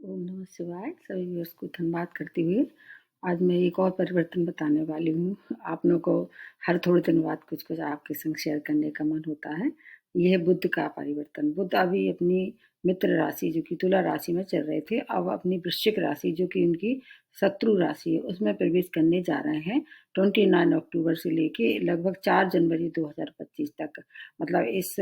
ओम नमः शिवाय। सभी व्यूअर्स को धन्यवाद करते हुए आज मैं एक और परिवर्तन बताने वाली हूँ। आप लोगों को हर थोड़े दिन बाद कुछ कुछ आपके संग शेयर करने का मन होता है। यह है बुध का परिवर्तन। बुध अभी अपनी मित्र राशि जो कि तुला राशि में चल रहे थे, अब अपनी वृश्चिक राशि जो कि उनकी शत्रु राशि है उसमें प्रवेश करने जा रहे हैं 29 अक्टूबर से लेके लगभग 4 जनवरी 2025 तक। मतलब इस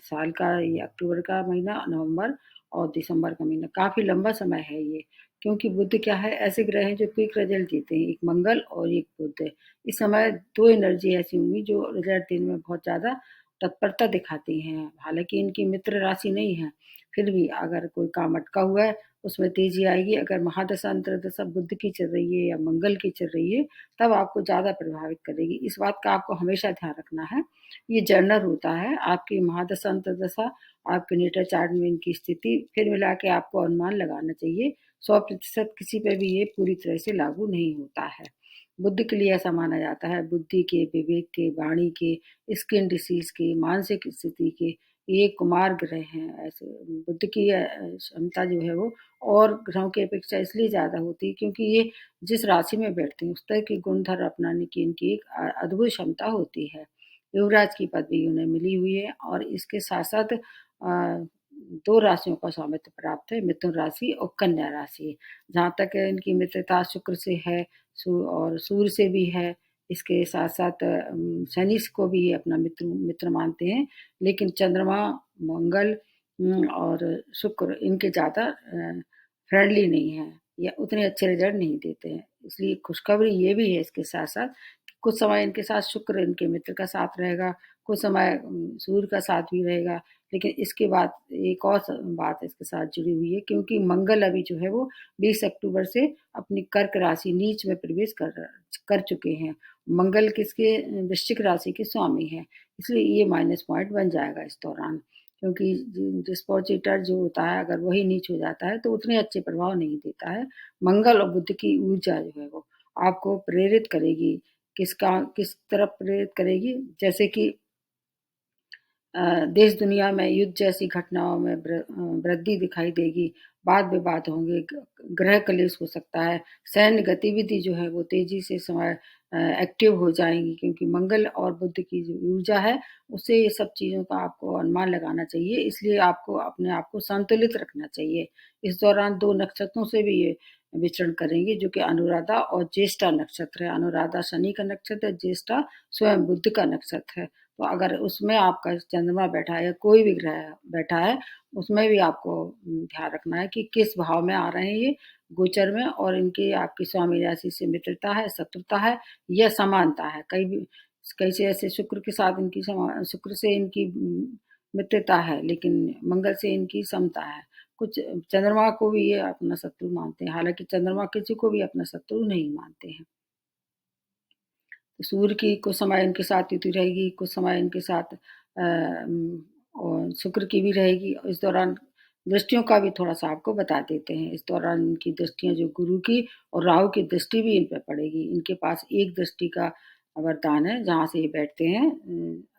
साल का ये अक्टूबर का महीना, नवंबर और दिसंबर का महीना काफ़ी लंबा समय है ये। क्योंकि बुध क्या है, ऐसे ग्रह हैं जो क्विक रिजल्ट देते हैं, एक मंगल और एक बुध। इस समय दो एनर्जी ऐसी होंगी जो रिजल्ट देने में बहुत ज़्यादा तत्परता दिखाती हैं। हालांकि इनकी मित्र राशि नहीं है, फिर भी अगर कोई काम अटका हुआ है उसमें तेजी आएगी। अगर महादशा अंतर्दशा बुध की चल रही है या मंगल की चल रही है तब आपको ज़्यादा प्रभावित करेगी। इस बात का आपको हमेशा ध्यान रखना है। ये जर्नल होता है, आपकी महादशा अंतर्दशा, आपके नेटल चार्ट में इनकी स्थिति फिर मिला के आपको अनुमान लगाना चाहिए। 100% किसी पे भी ये पूरी तरह से लागू नहीं होता है। बुद्धि के लिए ऐसा माना जाता है, बुद्धि के, विवेक के, वाणी के, स्किन डिसीज के, मानसिक स्थिति के, ये कुमार ग्रह हैं। ऐसे बुद्ध की क्षमता जो है वो और ग्रहों की अपेक्षा इसलिए ज़्यादा होती है क्योंकि ये जिस राशि में बैठते हैं उस तरह के गुणधर्म अपनाने की इनकी एक अद्भुत क्षमता होती है। युवराज की पदवी उन्हें मिली हुई है और इसके साथ साथ दो राशियों का स्वामित्व प्राप्त है, मिथुन राशि और कन्या राशि। जहाँ तक इनकी मित्रता शुक्र से है और सूर्य से भी है। इसके साथ साथ शनि को भी अपना मित्र मानते हैं, लेकिन चंद्रमा, मंगल और शुक्र इनके ज़्यादा फ्रेंडली नहीं है या उतने अच्छे रिजल्ट नहीं देते हैं। इसलिए खुशखबरी ये भी है इसके साथ साथ, कुछ समय इनके साथ शुक्र इनके मित्र का साथ रहेगा, कुछ समय सूर्य का साथ भी रहेगा। लेकिन इसके बाद एक और बात इसके साथ जुड़ी हुई है, क्योंकि मंगल अभी जो है वो 20 अक्टूबर से अपनी कर्क राशि नीच में प्रवेश कर चुके हैं। मंगल किसके, वृश्चिक राशि के स्वामी है, इसलिए ये माइनस पॉइंट बन जाएगा इस दौरान। क्योंकि डिस्पोजिटर जो होता है अगर वही नीच हो जाता है तो उतने अच्छे प्रभाव नहीं देता है। मंगल और बुध की ऊर्जा जो है वो आपको प्रेरित करेगी, किस तरफ प्रेरित करेगी, जैसे कि देश दुनिया में युद्ध जैसी घटनाओं में वृद्धि दिखाई देगी, वाद विवाद होंगे, ग्रह कलेश हो सकता है, सैन्य गतिविधि जो है वो तेजी से समय एक्टिव हो जाएंगी। क्योंकि मंगल और बुध की जो ऊर्जा है उससे ये सब चीज़ों का आपको अनुमान लगाना चाहिए। इसलिए आपको अपने आप को संतुलित रखना चाहिए। इस दौरान दो नक्षत्रों से भी ये विचरण करेंगे जो कि अनुराधा और ज्येष्ठा नक्षत्र है। अनुराधा शनि का नक्षत्र है, ज्येष्ठा स्वयं बुध का नक्षत्र है। तो अगर उसमें आपका चंद्रमा बैठा है या कोई भी ग्रह बैठा है उसमें भी आपको ध्यान रखना है कि किस भाव में आ रहे हैं ये गोचर में, और इनकी आपकी स्वामी राशि से मित्रता है, शत्रुता है या समानता है। कई से ऐसे शुक्र के साथ इनकी शुक्र से इनकी मित्रता है, लेकिन मंगल से इनकी समता है। कुछ चंद्रमा को भी ये अपना शत्रु मानते हैं, हालांकि चंद्रमा किसी को भी अपना शत्रु नहीं मानते हैं। सूर्य की कुछ समय इनके साथ युति रहेगी, कुछ समय इनके साथ और शुक्र की भी रहेगी। इस दौरान दृष्टियों का भी थोड़ा सा आपको बता देते हैं। इस दौरान इनकी दृष्टियां जो गुरु की और राहु की दृष्टि भी इन पर पड़ेगी। इनके पास एक दृष्टि का वरदान है जहाँ से ये बैठते हैं।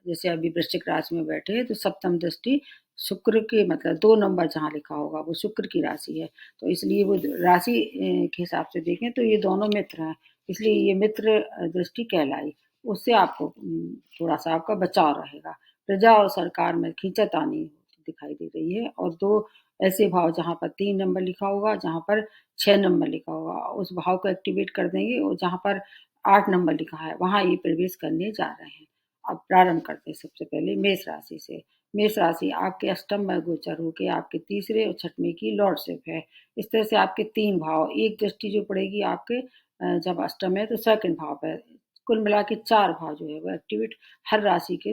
जैसे अभी वृश्चिक राशि में बैठे हैं तो सप्तम दृष्टि शुक्र के, मतलब 2 नंबर जहाँ लिखा होगा वो शुक्र की राशि है। तो इसलिए वो राशि के हिसाब से देखें तो ये दोनों मित्र हैं, इसलिए ये मित्र दृष्टि कहलाई। उससे आपको थोड़ा सा आपका बचाव रहेगा। प्रजा और सरकार में खींचातानी दिखाई दे रही है। और दो ऐसे भाव जहाँ पर 3 नंबर लिखा होगा, जहाँ पर 6 नंबर लिखा होगा, उस भाव को एक्टिवेट कर देंगे। और जहाँ पर 8 नंबर लिखा है वहाँ ये प्रवेश करने जा रहे हैं। अब प्रारंभ करते हैं सबसे पहले मेष राशि से। मेष राशि आपके अष्टम में गोचर होकर आपके तीसरे और छठवें की लॉर्डशिप है। इस तरह से आपके 3 भाव, एक दृष्टि जो पड़ेगी आपके जब अष्टम है तो सेकंड भाव पे, कुल मिला के 4 भाव जो है वो एक्टिवेट हर राशि के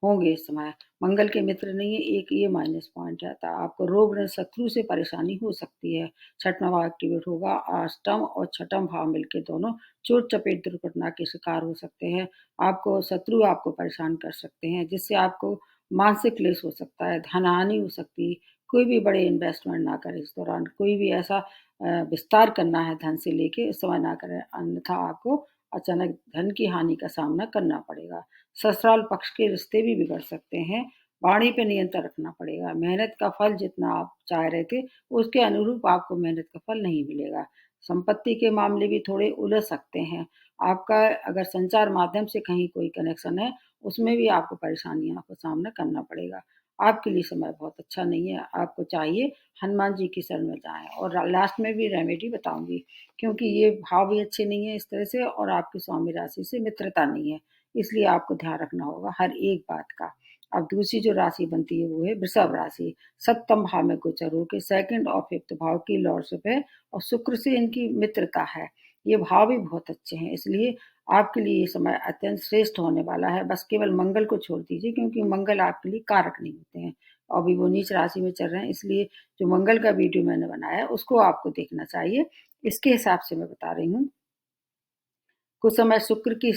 होंगे इस समय। मंगल के मित्र नहीं है, एक ये माइनस पॉइंट है। तो आपको रोग व शत्रु से परेशानी हो सकती है। छठवां भाव एक्टिवेट होगा, अष्टम और छठम भाव मिलके दोनों चोट चपेट दुर्घटना के शिकार हो सकते हैं। आपको शत्रु आपको परेशान कर सकते हैं, जिससे आपको मानसिक क्लेश हो सकता है, धन हानि हो सकती है। कोई भी बड़े इन्वेस्टमेंट ना करें इस दौरान, कोई भी ऐसा विस्तार करना है धन से लेके इस समय ना करें, अन्यथा आपको अचानक धन की हानि का सामना करना पड़ेगा। ससुराल पक्ष के रिश्ते भी बिगड़ सकते हैं वाणी पे नियंत्रण रखना पड़ेगा। मेहनत का फल जितना आप चाह रहे थे, उसके अनुरूप आपको मेहनत का फल नहीं मिलेगा। संपत्ति के मामले भी थोड़े उलझ सकते हैं। आपका अगर संचार माध्यम से कहीं कोई कनेक्शन है, उसमें भी आपको परेशानियों का सामना करना पड़ेगा। आपके लिए समय बहुत अच्छा नहीं है। आपको चाहिए हनुमान जी की शरण में जाएँ, और लास्ट में भी रेमेडी बताऊँगी, क्योंकि ये भाव भी अच्छे नहीं है इस तरह से, और आपकी स्वामी राशि से मित्रता नहीं है। इसलिए आपको ध्यान रखना होगा हर एक बात का। अब दूसरी जो राशि बनती है वो है वृषभ राशि। सप्तम भाव में गोचर होकर सेकंड और फिफ्थ भाव की लॉर्डशिप है, और शुक्र से इनकी मित्रता है। ये भाव भी बहुत अच्छे हैं, इसलिए आपके लिए ये समय अत्यंत श्रेष्ठ होने वाला है। बस केवल मंगल को छोड़ दीजिए, क्योंकि मंगल आपके लिए कारक नहीं होते हैं। अभी वो नीच राशि में चल रहे हैं, इसलिए जो मंगल का वीडियो मैंने बनाया है उसको आपको देखना चाहिए। इसके हिसाब से मैं बता रही हूँ। कुछ समय शुक्र की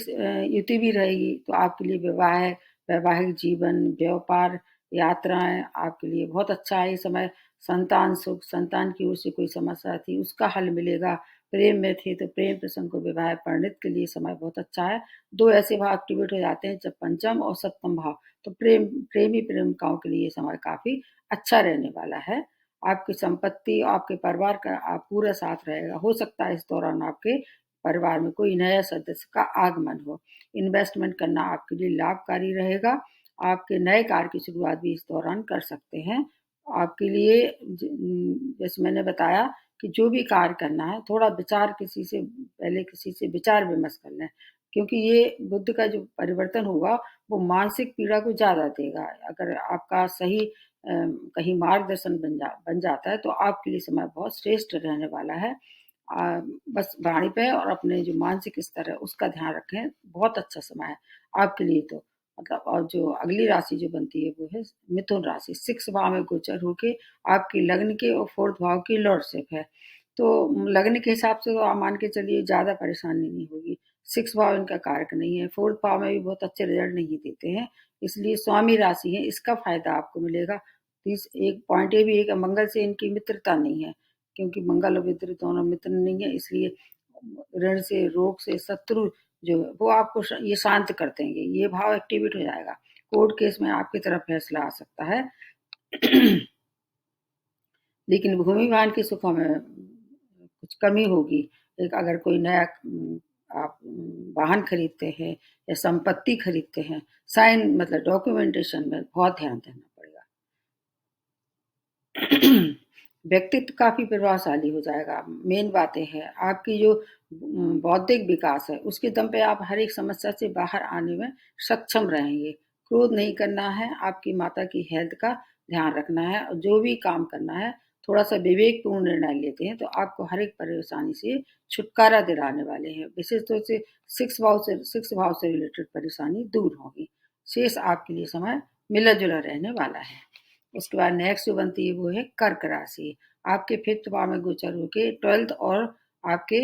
युति भी रहेगी, तो आपके लिए विवाह, वैवाहिक जीवन, व्यापार, यात्राएं आपके लिए बहुत अच्छा है ये समय। संतान सुख, संतान की ओर से कोई समस्या थी उसका हल मिलेगा। प्रेम में थे तो प्रेम प्रसंग को, विवाह परिणित के लिए समय बहुत अच्छा है। दो ऐसे भाव एक्टिवेट हो जाते हैं जब पंचम और सप्तम भाव, तो प्रेमी प्रेमिकाओं के लिए समय काफी अच्छा रहने वाला है। आपकी संपत्ति, आपके परिवार का आप पूरा साथ रहेगा। हो सकता है इस दौरान आपके परिवार में कोई नया सदस्य का आगमन हो। इन्वेस्टमेंट करना आपके लिए लाभकारी रहेगा। आपके नए कार्य की शुरुआत भी इस दौरान कर सकते हैं। आपके लिए जैसे मैंने बताया कि जो भी कार्य करना है, थोड़ा विचार किसी से पहले किसी से विचार विमर्श कर लें, क्योंकि ये बुद्ध का जो परिवर्तन होगा वो मानसिक पीड़ा को ज़्यादा देगा। अगर आपका सही कहीं मार्गदर्शन बन जाता है, तो आपके लिए समय बहुत श्रेष्ठ रहने वाला है। बस वाणी पे और अपने जो मानसिक स्तर है उसका ध्यान रखें, बहुत अच्छा समय है आपके लिए तो। मतलब, और जो अगली राशि जो बनती है वो है मिथुन राशि। 6 भाव में गोचर होके आपकी लग्न के और 4th भाव की लॉर्डशिप है। तो लग्न के हिसाब से तो आप मान के चलिए ज़्यादा परेशानी नहीं होगी। 6 भाव इनका कारक नहीं है, 4th भाव में भी बहुत अच्छे रिजल्ट नहीं देते हैं, इसलिए स्वामी राशि है, इसका फायदा आपको मिलेगा। तीस एक पॉइंट ये भी है कि मंगल से इनकी मित्रता नहीं है, क्योंकि मंगल और मित्र दोनों मित्र नहीं है, इसलिए ऋण से, रोग से, शत्रु जो है वो आपको ये शांत कर देंगे। ये भाव एक्टिवेट हो जाएगा। कोर्ट केस में आपकी तरफ फैसला आ सकता है। लेकिन भूमि वाहन के सुखों में कुछ कमी होगी। एक अगर कोई नया आप वाहन खरीदते हैं या संपत्ति खरीदते हैं, साइन मतलब डॉक्यूमेंटेशन में बहुत ध्यान देना पड़ेगा। व्यक्तित्व काफी प्रभावशाली हो जाएगा। मेन बातें हैं आपकी जो बौद्धिक विकास है उसके दम पे आप हर एक समस्या से बाहर आने में सक्षम रहेंगे। क्रोध नहीं करना है, आपकी माता की हेल्थ का ध्यान रखना है, और जो भी काम करना है थोड़ा सा विवेकपूर्ण निर्णय लेते हैं तो आपको हर एक परेशानी से छुटकारा दिलाने वाले हैं। विशेष तौर से 6 भाव से रिलेटेड परेशानी दूर होगी। शेष आपके लिए समय मिला जुला रहने वाला है। उसके बाद नेक्स्ट जो बनती है वो है कर्क राशि। आपके 5th भाव में गोचर होके 12th और आपके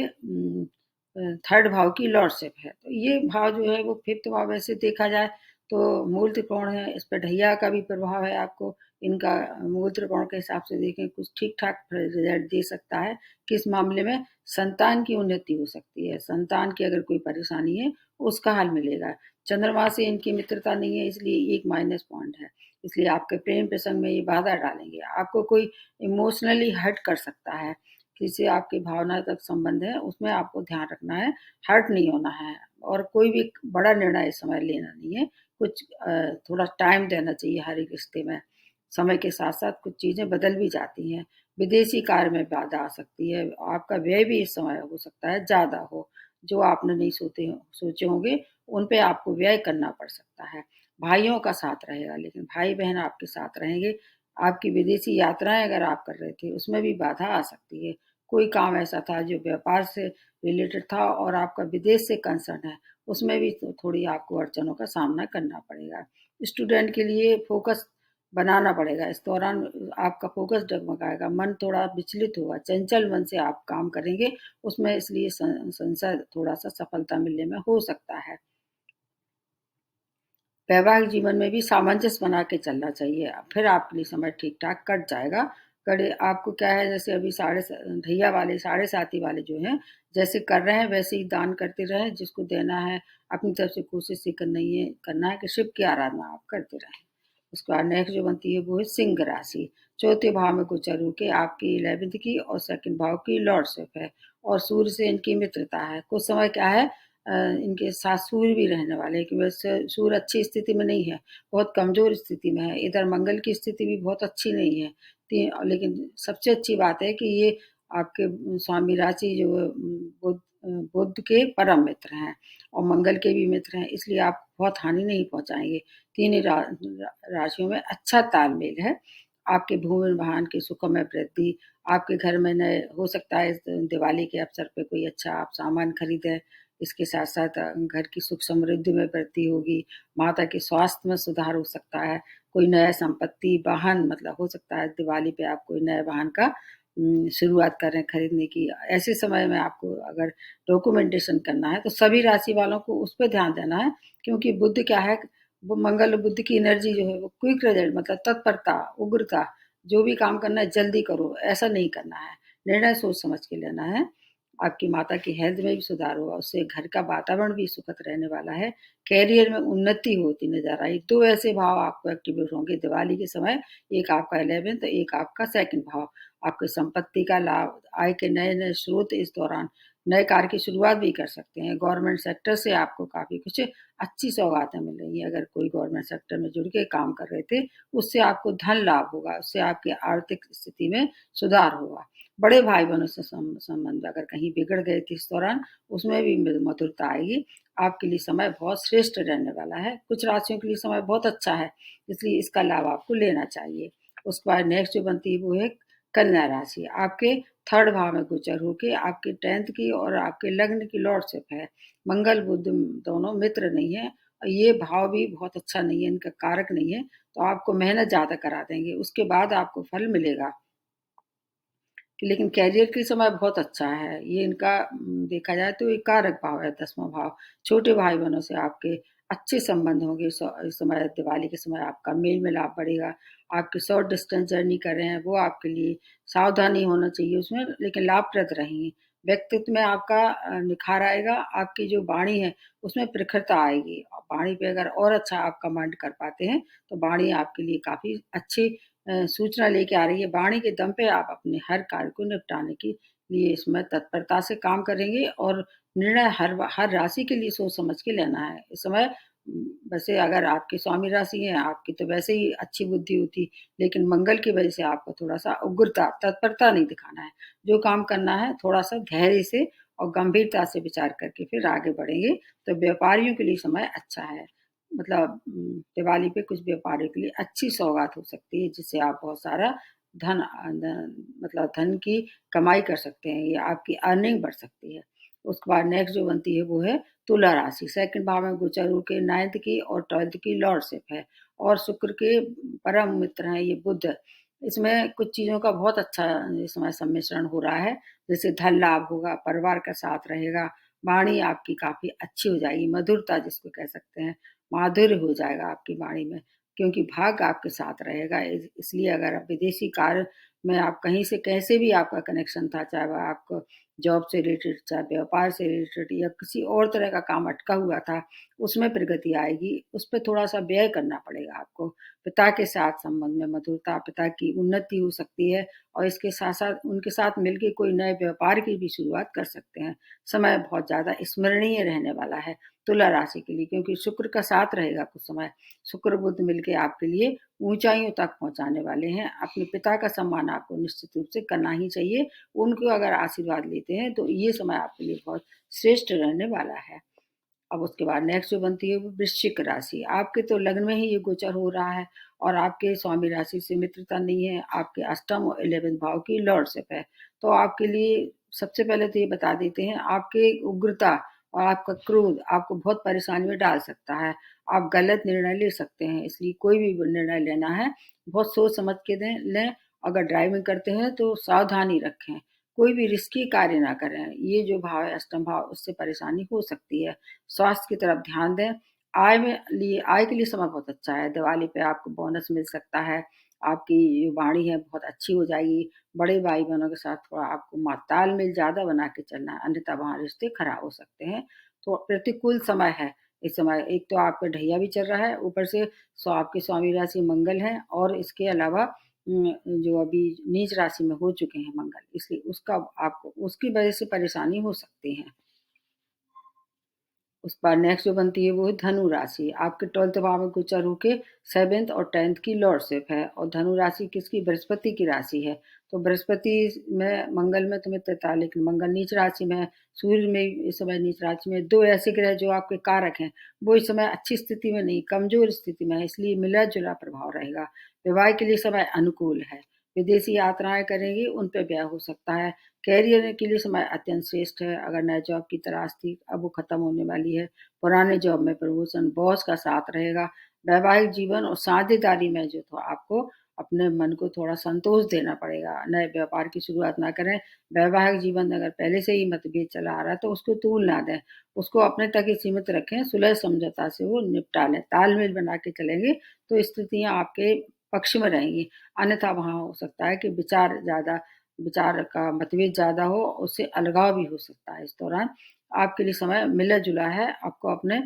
3rd भाव की लॉर्डशिप है। तो ये भाव जो है वो 5th भाव वैसे देखा जाए तो मूल त्रिकोण है, इस पर ढैया का भी प्रभाव है। आपको इनका मूल त्रिकोण के हिसाब से देखें कुछ ठीक ठाक रिजल्ट दे सकता है। किस मामले में? संतान की उन्नति हो सकती है, संतान की अगर कोई परेशानी है उसका हल मिलेगा। चंद्रमा से इनकी मित्रता नहीं है, इसलिए एक माइनस पॉइंट है, इसलिए आपके प्रेम प्रसंग में ये बाधा डालेंगे। आपको कोई इमोशनली हर्ट कर सकता है, किसी आपकी भावना तक संबंध है उसमें आपको ध्यान रखना है, हर्ट नहीं होना है। और कोई भी बड़ा निर्णय इस समय लेना नहीं है, कुछ थोड़ा टाइम देना चाहिए हर एक रिश्ते में। समय के साथ साथ कुछ चीज़ें बदल भी जाती हैं। विदेशी कार्य में बाधा आ सकती है, आपका व्यय भी इस समय हो सकता है ज़्यादा हो, जो आपने नहीं सोचे होंगे उन पे आपको व्यय करना पड़ सकता है। भाइयों का साथ रहेगा, लेकिन भाई बहन आपके साथ रहेंगे। आपकी विदेशी यात्राएं अगर आप कर रहे थे उसमें भी बाधा आ सकती है। कोई काम ऐसा था जो व्यापार से रिलेटेड था और आपका विदेश से कंसर्न है, उसमें भी तो थोड़ी आपको अड़चनों का सामना करना पड़ेगा। स्टूडेंट के लिए फोकस बनाना पड़ेगा। इस दौरान आपका फोकस डगमगाएगा, मन थोड़ा विचलित होगा, चंचल मन से आप काम करेंगे उसमें, इसलिए संशय थोड़ा सा सफलता मिलने में हो सकता है। वैवाहिक जीवन में भी सामंजस्य बना के चलना चाहिए, फिर आपके लिए समय ठीक ठाक कट जाएगा। कड़े आपको क्या है, जैसे अभी ढैया वाले साढ़े साथी वाले जो हैं जैसे कर रहे हैं वैसे ही दान करते रहें, जिसको देना है अपनी तरफ से कोशिश ही करना है कि शिव की आराधना आप करते रहें। उसके बाद नेक्स्ट जो बनती है वो है सिंह राशि। चौथे भाव में गोचर होके आपकी 11th की और सेकंड भाव की लॉर्डशिप है और सूर्य से इनकी मित्रता है। कुछ समय क्या है इनके साथ सूर्य भी रहने वाले हैं कि वैसे सूर्य अच्छी स्थिति में नहीं है, बहुत कमजोर स्थिति में है। इधर मंगल की स्थिति भी बहुत अच्छी नहीं है। लेकिन सबसे अच्छी बात है कि ये आपके स्वामी राशि जो बुध बुध के परम मित्र हैं और मंगल के भी मित्र हैं, इसलिए आप बहुत हानि नहीं पहुंचाएंगे। तीन ही राशियों में अच्छा तालमेल है। आपके भूमि वाहन की सुखों में वृद्धि, आपके घर में नए हो सकता है इस दिवाली के अवसर पे कोई अच्छा आप सामान खरीदें। इसके साथ साथ घर की सुख समृद्धि में वृद्धि होगी। माता के स्वास्थ्य में सुधार हो सकता है। कोई नया संपत्ति वाहन मतलब हो सकता है दिवाली पे आप कोई नए वाहन का शुरुआत करें खरीदने की। ऐसे समय में आपको अगर डॉक्यूमेंटेशन करना है तो सभी राशि वालों को उस पर ध्यान देना है, क्योंकि बुध क्या है, वो मंगल बुध की एनर्जी जो है वो क्विक रिजल्ट मतलब तत्परता, उग्रता, जो भी काम करना है जल्दी करो, ऐसा नहीं करना है। निर्णय सोच समझ के लेना है। आपकी माता की हेल्थ में भी सुधार होगा, उससे घर का वातावरण भी सुखद रहने वाला है। कैरियर में उन्नति होती नजर आई। दो ऐसे भाव आपको एक्टिवेट होंगे दिवाली के समय, एक आपका 11th, एक आपका सेकंड भाव। आपकी संपत्ति का लाभ, आय के नए नए स्रोत इस दौरान, नए कार्य की शुरुआत भी कर सकते हैं। गवर्नमेंट सेक्टर से आपको काफी कुछ अच्छी सौगातें मिल रही हैं। अगर कोई गवर्नमेंट सेक्टर में जुड़ के काम कर रहे थे, उससे आपको धन लाभ होगा, उससे आपकी आर्थिक स्थिति में सुधार होगा। बड़े भाई बहनों से संबंध अगर कहीं बिगड़ गए थे इस दौरान, उसमें भी मधुरता आएगी। आपके लिए समय बहुत श्रेष्ठ रहने वाला है। कुछ राशियों के लिए समय बहुत अच्छा है, इसलिए इसका लाभ आपको लेना चाहिए। उसके बाद नेक्स्ट जो बनती है वो है कन्या राशि। आपके थर्ड भाव में गोचर होके आपके 10th की और आपके लग्न की लॉर्डशिप है। मंगल बुध दोनों मित्र नहीं है और ये भाव भी बहुत अच्छा नहीं है, इनका कारक नहीं है, तो आपको मेहनत ज्यादा करा देंगे, उसके बाद आपको फल मिलेगा। लेकिन कैरियर के समय बहुत अच्छा है। ये इनका देखा जाए तो एक कारक भाव है 10वां भाव। छोटे भाई बहनों से आपके अच्छे संबंध होंगे। इस समय दिवाली के समय आपका मेल मिलाप बढ़ेगा। आपकी शॉर्ट डिस्टेंस जर्नी कर रहे हैं वो आपके लिए सावधानी होना चाहिए उसमें, लेकिन लाभप्रद रहेंगी। व्यक्तित्व में आपका निखार आएगा। आपकी जो वाणी है उसमें प्रखरता आएगी। वाणी पे अगर और अच्छा आप कमांड कर पाते हैं तो वाणी आपके लिए काफी अच्छी सूचना लेके आ रही है। वाणी के दम पे आप अपने हर कार्य को निपटाने के लिए इसमें तत्परता से काम करेंगे और निर्णय हर राशि के लिए सोच समझ के लेना है इस समय। वैसे अगर आपकी स्वामी राशि है आपकी तो वैसे ही अच्छी बुद्धि होती, लेकिन मंगल की वजह से आपको थोड़ा सा उग्रता तत्परता नहीं दिखाना है। जो काम करना है थोड़ा सा धैर्य से और गंभीरता से विचार करके फिर आगे बढ़ेंगे। तो व्यापारियों के लिए समय अच्छा है। मतलब दिवाली पे कुछ व्यापारियों के लिए अच्छी सौगात हो सकती है, जिससे आप बहुत सारा मतलब धन की कमाई कर सकते हैं या आपकी अर्निंग बढ़ सकती है। उसके बाद नेक्स्ट जो बनती है वो है तुला राशि। सेकंड भाव में गोचर के 9th की और 12th की लॉर्डशिप है और शुक्र के परम मित्र हैं ये बुध। इसमें कुछ चीजों का बहुत अच्छा इस समय सम्मिश्रण हो रहा है। जैसे धन लाभ होगा, परिवार का साथ रहेगा, वाणी आपकी काफी अच्छी हो जाएगी, मधुरता जिसको कह सकते हैं, माधुर्य हो जाएगा आपकी वाणी में, क्योंकि भाग आपके साथ रहेगा। इसलिए अगर आप विदेशी कार्य में आप कहीं से कैसे भी आपका कनेक्शन था, चाहे वह आपको जॉब से रिलेटेड, चाहे व्यापार से रिलेटेड या किसी और तरह का काम अटका हुआ था, उसमें प्रगति आएगी। उस पर थोड़ा सा व्यय करना पड़ेगा आपको। पिता के साथ संबंध में मधुरता, पिता की उन्नति हो सकती है और इसके साथ साथ उनके साथ मिलकर कोई नए व्यापार की भी शुरुआत कर सकते हैं। समय बहुत ज्यादा स्मरणीय रहने वाला है तुला राशि के लिए, क्योंकि शुक्र का साथ रहेगा कुछ समय। शुक्र बुध मिलके आपके लिए ऊंचाइयों तक पहुंचाने वाले हैं। अपने पिता का सम्मान आपको निश्चित रूप से करना ही चाहिए। उनको अगर आशीर्वाद लेते हैं तो ये समय आपके लिए बहुत श्रेष्ठ रहने वाला है। अब उसके बाद नेक्स्ट जो बनती है वो वृश्चिक राशि। आपके तो लग्न में ही ये गोचर हो रहा है और आपके स्वामी राशि से मित्रता नहीं है। आपके अष्टम और 11th भाव की लॉर्डशिप है। तो आपके लिए सबसे पहले तो ये बता देते हैं, आपके उग्रता और आपका क्रोध आपको बहुत परेशानी में डाल सकता है। आप गलत निर्णय ले सकते हैं, इसलिए कोई भी निर्णय लेना है बहुत सोच समझ के लें। अगर ड्राइविंग करते हैं तो सावधानी रखें। कोई भी रिस्की कार्य ना करें। ये जो भाव है अष्टम भाव, उससे परेशानी हो सकती है। स्वास्थ्य की तरफ ध्यान दें। आय के लिए समय बहुत अच्छा है। दिवाली पे आपको बोनस मिल सकता है। आपकी जो वाणी है बहुत अच्छी हो जाएगी। बड़े भाई बहनों के साथ थोड़ा आपको तालमेल ज्यादा बना के चलना है, अन्यथा वहां रिश्ते खराब हो सकते हैं। तो प्रतिकूल समय है, इस समय एक तो आपका ढैया भी चल रहा है, ऊपर से आपके स्वामी राशि मंगल है, और इसके अलावा जो अभी नीच राशि में हो चुके हैं मंगल, इसलिए उसका आपको उसकी वजह से परेशानी हो सकती है। उस पर नेक्स्ट जो बनती है वो है धनु राशि। आपके 12th भाव में गोचर होके 7th और 10th की लॉर्डशिप है, और धनु राशि किसकी? बृहस्पति की राशि है। तो बृहस्पति में मंगल में तो मित्रता, लेकिन मंगल नीच राशि में है, सूर्य में इस समय नीच राशि में, दो ऐसे ग्रह जो आपके कारक हैं वो इस समय अच्छी स्थिति में नहीं, कमजोर स्थिति में है, इसलिए मिला जुला प्रभाव रहेगा। विवाह के लिए समय अनुकूल है। विदेशी यात्राएं करेंगे, उन पर व्यय हो सकता है। कैरियर के लिए समय अत्यंत श्रेष्ठ है। अगर नए जॉब की तलाश थी, अब वो खत्म होने वाली है। पुराने जॉब में प्रमोशन, बॉस का साथ रहेगा। वैवाहिक जीवन और साझेदारी में जो तो आपको अपने मन को थोड़ा संतोष देना पड़ेगा। नए व्यापार की शुरुआत ना करें। वैवाहिक जीवन अगर पहले से ही मतभेद चला आ रहा है तो उसको तूल ना दें, उसको अपने तक ही सीमित रखें। सुलह समझौता से वो निपटा लें। तालमेल बना के चलेंगे तो स्थितियां आपके पक्ष में रहेंगी। अन्यथा वहां हो सकता है कि विचार का मतभेद ज़्यादा हो, उससे अलगाव भी हो सकता है। इस दौरान आपके लिए समय मिला-जुला है। आपको अपने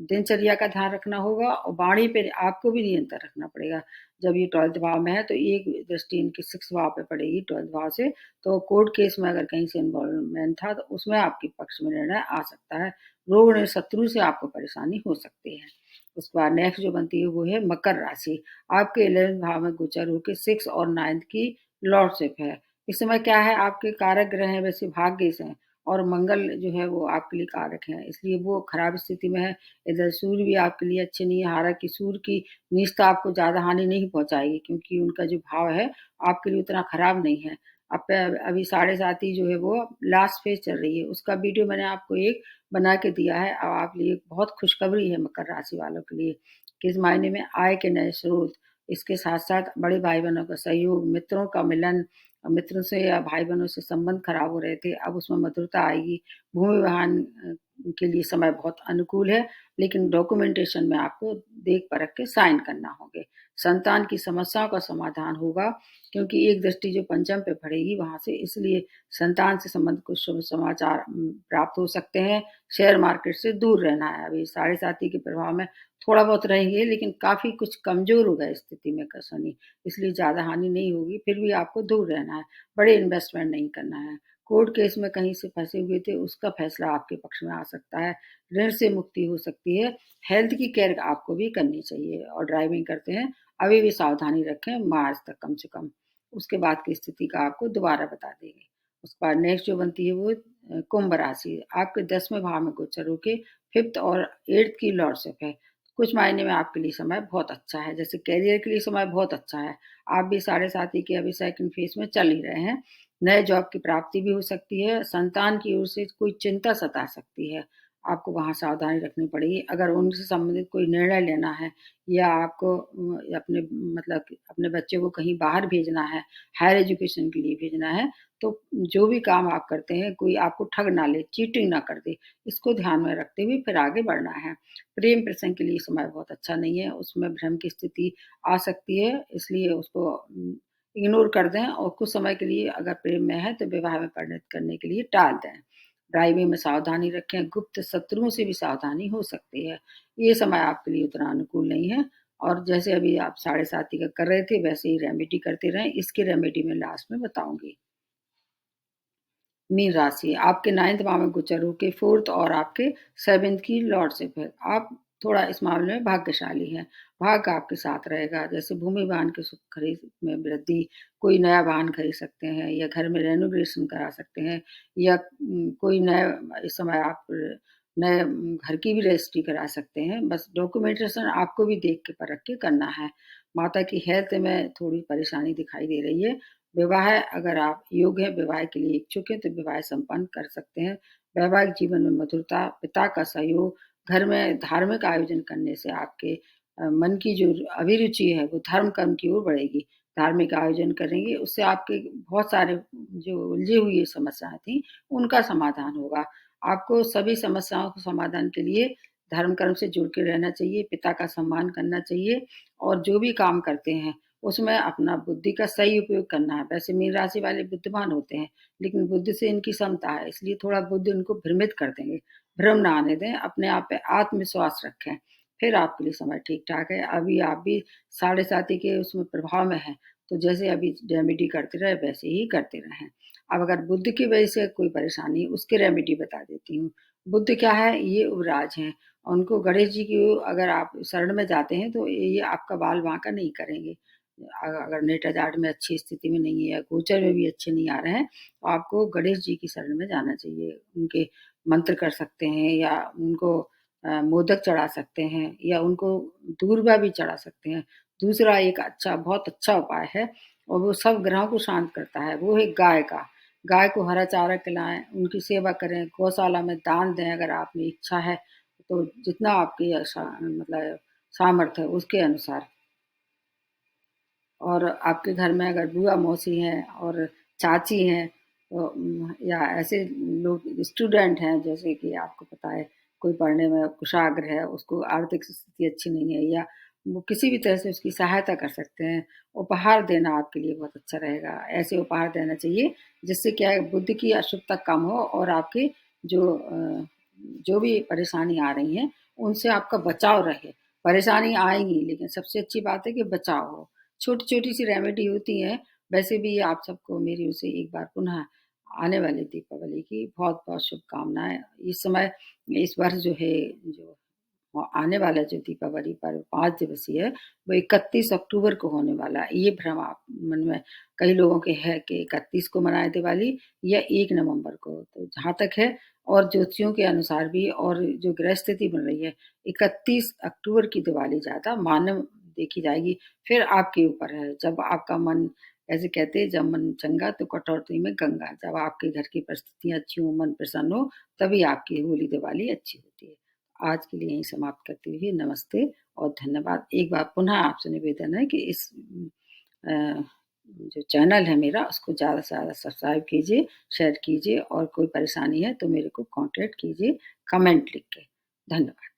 दिनचर्या का ध्यान रखना होगा, और वाणी पे आपको भी नियंत्रण रखना पड़ेगा। जब ये 12th भाव में है तो एक दृष्टि इनके 6th भाव पे पड़ेगी 12th भाव से, तो कोर्ट केस में अगर कहीं से इन्वॉल्वमेंट था तो उसमें आपके पक्ष में निर्णय आ सकता है। रोग और शत्रु से आपको परेशानी हो सकती है। उसके बाद नेक्स्ट जो बनती है वो है मकर राशि। आपके 11th भाव में गोचर होकर 6 और 9th की लॉर्डशिप है। इस समय क्या है, आपके कारक ग्रह हैं वैसे भाग्य से हैं, और मंगल जो है वो आपके लिए कारक है, इसलिए वो खराब स्थिति में है। इधर सूर्य भी आपके लिए अच्छे नहीं है। हालांकि सूर्य की निष्ठा आपको ज्यादा हानि नहीं पहुंचाएगी, क्योंकि उनका जो भाव है आपके लिए उतना खराब नहीं है। अब अभी 7.5 जो है वो लास्ट फेज चल रही है, उसका वीडियो मैंने आपको एक बना के दिया है। अब आप लिए बहुत खुशखबरी है मकर राशि वालों के लिए। किस मायने में? आय के नए स्रोत, इसके साथ साथ बड़े भाई बहनों का सहयोग, मित्रों का मिलन, मित्रों से या भाई बहनों से संबंध खराब हो रहे थे, अब उसमें मधुरता आएगी। भूमि वाहन के लिए समय बहुत अनुकूल है, लेकिन डॉक्यूमेंटेशन में आपको देख परख के साइन करना होंगे। संतान की समस्याओं का समाधान होगा, क्योंकि एक दृष्टि जो पंचम पे पड़ेगी वहां से, इसलिए संतान से संबंधित कुछ शुभ समाचार प्राप्त हो सकते हैं। शेयर मार्केट से दूर रहना है। अभी 7.5 के प्रभाव में थोड़ा बहुत रहेंगे, लेकिन काफी कुछ कमजोर होगा इस स्थिति में का शनि, इसलिए ज्यादा हानि नहीं होगी। फिर भी आपको दूर रहना है, बड़े इन्वेस्टमेंट नहीं करना है। कोर्ट केस में कहीं से फंसे हुए थे, उसका फैसला आपके पक्ष में आ सकता है। ऋण से मुक्ति हो सकती है। हेल्थ की केयर आपको भी करनी चाहिए, और ड्राइविंग करते हैं अभी भी सावधानी रखें, मार्च तक कम से कम। उसके बाद की स्थिति का आपको दोबारा बता देंगे। उसके बाद नेक्स्ट जो बनती है वो कुंभ राशि। आपके 10वें भाव में गोचर होके 5th और 8th की लॉर्डशिप है। कुछ मायने में आपके लिए समय बहुत अच्छा है। जैसे कैरियर के लिए समय बहुत अच्छा है। आप भी 7.5 के अभी सेकंड फेज में चल ही रहे हैं। नए जॉब की प्राप्ति भी हो सकती है। संतान की ओर से कोई चिंता सता सकती है, आपको वहां सावधानी रखनी पड़ेगी। अगर उनसे संबंधित कोई निर्णय लेना है, या आपको अपने मतलब अपने बच्चे को कहीं बाहर भेजना है, हायर एजुकेशन के लिए भेजना है, तो जो भी काम आप करते हैं कोई आपको ठग ना ले, चीटिंग ना कर दे, इसको ध्यान में रखते हुए फिर आगे बढ़ना है। प्रेम प्रसंग के लिए समय बहुत अच्छा नहीं है, उसमें भ्रम की स्थिति आ सकती है, इसलिए उसको इग्नोर कर दें, और कुछ समय के लिए अगर प्रेम में है तो विवाह में परिणत करने के लिए टाल दें। ड्राइविंग में सावधानी रखें। गुप्त शत्रुओं से भी सावधानी हो सकती है। ये समय आपके लिए उतना अनुकूल नहीं है, और जैसे अभी आप 7.5 का कर रहे थे वैसे ही रेमेडी करते रहें। इसकी रेमेडी मैं लास्ट में बताऊंगी। मीन राशि आपके 9th भाव में गोचर होके 4th और आपके 7th की लॉर्डशिप है। आप थोड़ा इस मामले में भाग्यशाली हैं। भाग्य आपके साथ रहेगा। जैसे भूमि वाहन के सुख खरीद में वृद्धि, कोई नया वाहन खरीद सकते हैं, या घर में रेनोवेशन करा सकते हैं, या कोई नया इस समय आप नए घर की भी रजिस्ट्री करा सकते हैं। बस डॉक्यूमेंटेशन आपको भी देख के परख के करना है। माता की हेल्थ में थोड़ी परेशानी दिखाई दे रही है। विवाह अगर आप योग्य हैं, विवाह के लिए इच्छुक हैं, तो विवाह संपन्न कर सकते हैं। वैवाहिक जीवन में मधुरता, पिता का सहयोग, घर में धार्मिक आयोजन करने से आपके मन की जो अभिरुचि है वो धर्म कर्म की ओर बढ़ेगी। धार्मिक आयोजन करेंगे, उससे आपके बहुत सारे जो उलझी हुई समस्याएं थी उनका समाधान होगा। आपको सभी समस्याओं के समाधान के लिए धर्म कर्म से जुड़ के रहना चाहिए, पिता का सम्मान करना चाहिए, और जो भी काम करते हैं उसमें अपना बुद्धि का सही उपयोग करना है। वैसे मीन राशि वाले बुद्धिमान होते हैं, लेकिन बुद्धि से इनकी समता है, इसलिए थोड़ा बुद्धि उनको भ्रमित कर देंगे। भ्रम ना आने दें, अपने आप पे आत्मविश्वास रखें, फिर आपके लिए समय ठीक-ठाक है। अभी आप भी साढ़े साती के उसमें प्रभाव में हैं, तो जैसे अभी रेमेडी करते रहे, वैसे ही करते रहें। अब अगर बुध की वजह से कोई परेशानी, उसकी रेमेडी बता देती हूँ। बुध क्या है, ये युवराज हैं, उनको गणेश जी की अगर आप शरण में जाते हैं, तो ये आपका बाल-बांका नहीं करेंगे। अगर नेटा-जाट में अच्छी स्थिति में नहीं है, गोचर में भी अच्छे नहीं आ रहे हैं, तो आपको गणेश जी की शरण में जाना चाहिए। उनके मंत्र कर सकते हैं या उनको मोदक चढ़ा सकते हैं या उनको दूर्वा भी चढ़ा सकते हैं। दूसरा एक अच्छा बहुत अच्छा उपाय है और वो सब ग्रहों को शांत करता है, वो है गाय का। गाय को हरा चारा खिलाएँ, उनकी सेवा करें, गौशाला में दान दें अगर आप में इच्छा है, तो जितना आपकी मतलब सामर्थ्य है उसके अनुसार। और आपके घर में अगर बुआ-मौसी हैं और चाची हैं तो या ऐसे लोग स्टूडेंट हैं जैसे कि आपको पता है कोई पढ़ने में कुशाग्र है, उसको आर्थिक स्थिति अच्छी नहीं है या वो किसी भी तरह से उसकी सहायता कर सकते हैं। उपहार देना आपके लिए बहुत अच्छा रहेगा। ऐसे उपहार देना चाहिए जिससे क्या है बुद्धि की अशुद्धता कम हो और आपके जो जो भी परेशानी आ रही हैं, उनसे आपका बचाव रहे। परेशानी आएँगी लेकिन सबसे अच्छी बात है कि बचाव हो। छोटी-छोटी सी रेमेडी होती हैं, वैसे भी आप सबको मेरी ओर से एक बार पुनः आने वाली दीपावली की बहुत-बहुत शुभकामनाएँ। इस समय इस वर्ष जो है जो आने वाला जो दीपावली पर्व 5 दिवसीय है, वो 31 अक्टूबर को होने वाला है। ये भ्रम आप मन में कई लोगों के है कि 31 को मनाएँ दिवाली या 1 नवंबर को। तो जहाँ तक है और ज्योतिषियों के अनुसार भी और जो ग्रह स्थिति बन रही है, 31 अक्टूबर की दिवाली ज़्यादा मानव देखी जाएगी। फिर आपके ऊपर है, जब आपका मन ऐसे कहते हैं जब मन चंगा तो कटौती में गंगा। जब आपके घर की परिस्थितियाँ अच्छी हों, मन प्रसन्न हो, तभी आपकी होली दिवाली अच्छी होती है। आज के लिए यहीं समाप्त करती हुई नमस्ते और धन्यवाद। एक बार पुनः आपसे निवेदन है कि इस अ, जो चैनल है मेरा उसको ज़्यादा से ज़्यादा सब्सक्राइब कीजिए, शेयर कीजिए और कोई परेशानी है तो मेरे को कॉन्टैक्ट कीजिए कमेंट लिख के। धन्यवाद।